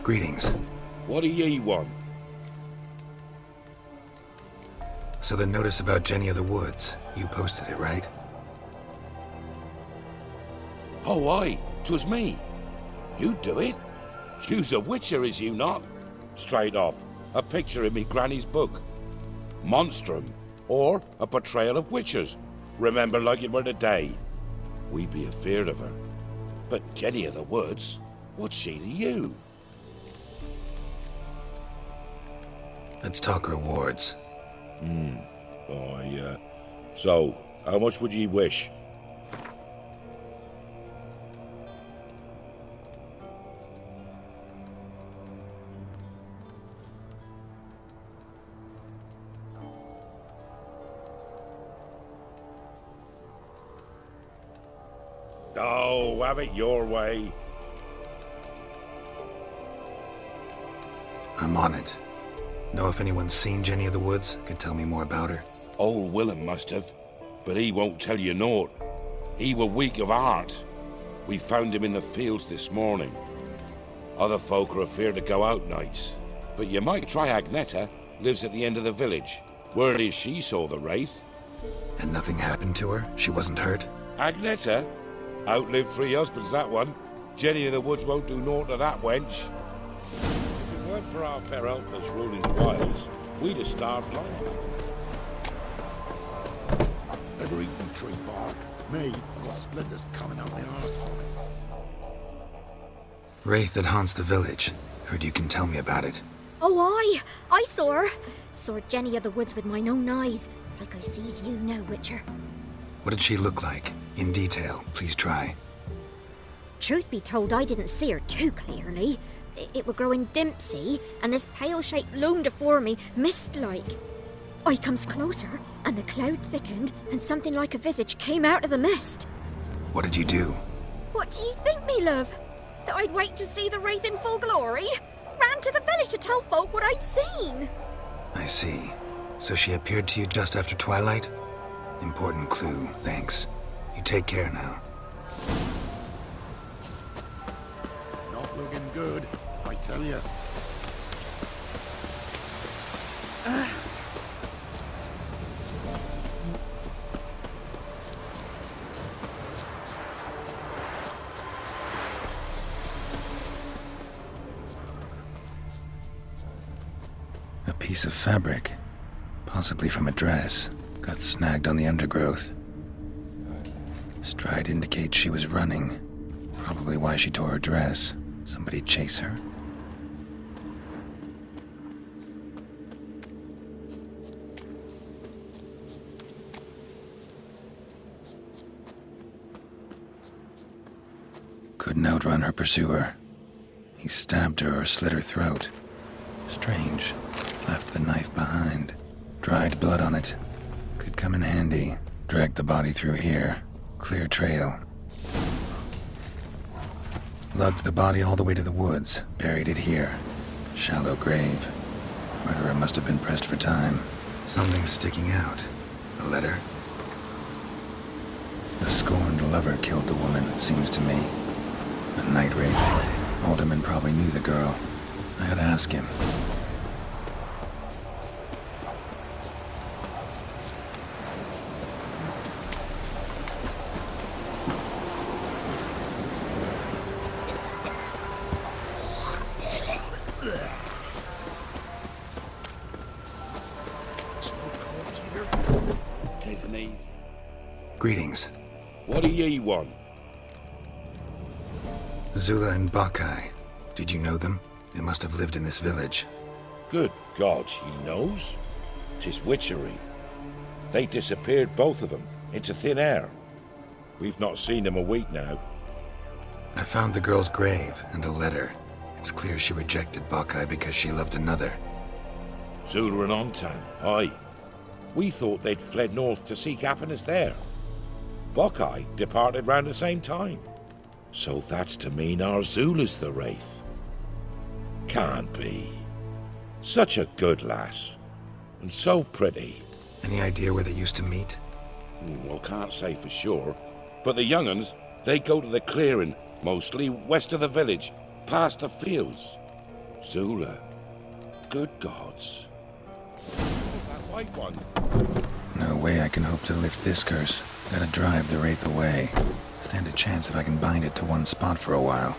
Greetings. What do ye want? So the notice about Jenny of the Woods, you posted it, right? Oh, aye, 'twas me. You do it? You's a witcher, is you not? Straight off, a picture in me granny's book. Monstrum, or a portrayal of witchers. Remember like it were the day. We be afeard of her. But Jenny of the Woods, what's she to you? Let's talk rewards. So, how much would ye wish? Oh, have it your way. I'm on it. Know if anyone's seen Jenny of the Woods? Could tell me more about her? Old Willem must have, but he won't tell you naught. He were weak of heart. We found him in the fields this morning. Other folk are afeard to go out nights. But you might try Agneta, lives at the end of the village. Word is she saw the wraith. And nothing happened to her? She wasn't hurt? Agneta? Outlived 3 husbands, that one. Jenny of the Woods won't do naught to that wench. If it weren't for our fair helpers ruling the wilds, we'd have starved long. Ever eaten tree bark? Me, got splinters coming out my arse for it. Wraith that haunts the village. Heard you can tell me about it. Oh, I saw her. Saw Jenny of the Woods with mine own eyes, like I sees you now, Witcher. What did she look like? In detail, please try. Truth be told, I didn't see her too clearly. It were growing dim, see, and this pale shape loomed afore me, mist-like. I comes closer, and the cloud thickened, and something like a visage came out of the mist. What did you do? What do you think, me love? That I'd wait to see the wraith in full glory? Ran to the village to tell folk what I'd seen. I see. So she appeared to you just after twilight? Important clue, thanks. You take care now. Not looking good, I tell you. A piece of fabric, possibly from a dress, got snagged on the undergrowth. Stride indicates she was running. Probably why she tore her dress. Somebody chase her? Couldn't outrun her pursuer. He stabbed her or slit her throat. Strange. Left the knife behind. Dried blood on it. Could come in handy. Dragged the body through here. Clear trail. Lugged the body all the way to the woods. Buried it here. Shallow grave. Murderer must have been pressed for time. Something sticking out. A letter? The scorned lover killed the woman, seems to me. A night wraith. Alderman probably knew the girl. I gotta ask him. Greetings. What do ye want? Zula and Bakai. Did you know them? They must have lived in this village. Good God, he knows? 'Tis witchery. They disappeared, both of them, into thin air. We've not seen them a week now. I found the girl's grave and a letter. It's clear she rejected Bakai because she loved another. Zula and Ontan, aye. We thought they'd fled north to seek happiness there. Bakai departed round the same time. So that's to mean our Zula's the wraith. Can't be. Such a good lass. And so pretty. Any idea where they used to meet? Well, can't say for sure. But the young'uns, they go to the clearing, mostly west of the village, past the fields. Zula. Good gods. That white one. No way I can hope to lift this curse. Gotta drive the wraith away. Stand a chance if I can bind it to one spot for a while.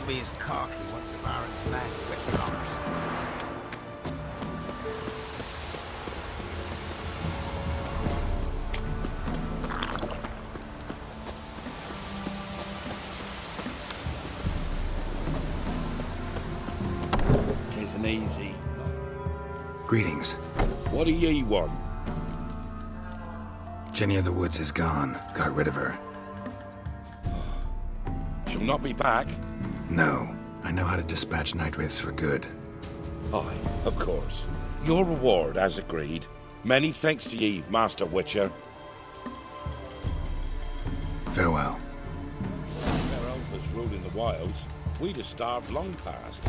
Be as cocky once the Baron's land with cars. Tisn't easy. Greetings. What do ye want? Jenny of the Woods is gone. Got rid of her. She'll not be back. No. I know how to dispatch night wraiths for good. Aye, of course. Your reward, as agreed. Many thanks to ye, Master Witcher. Farewell. If their uncles ruling the wilds, we'd have starved long past.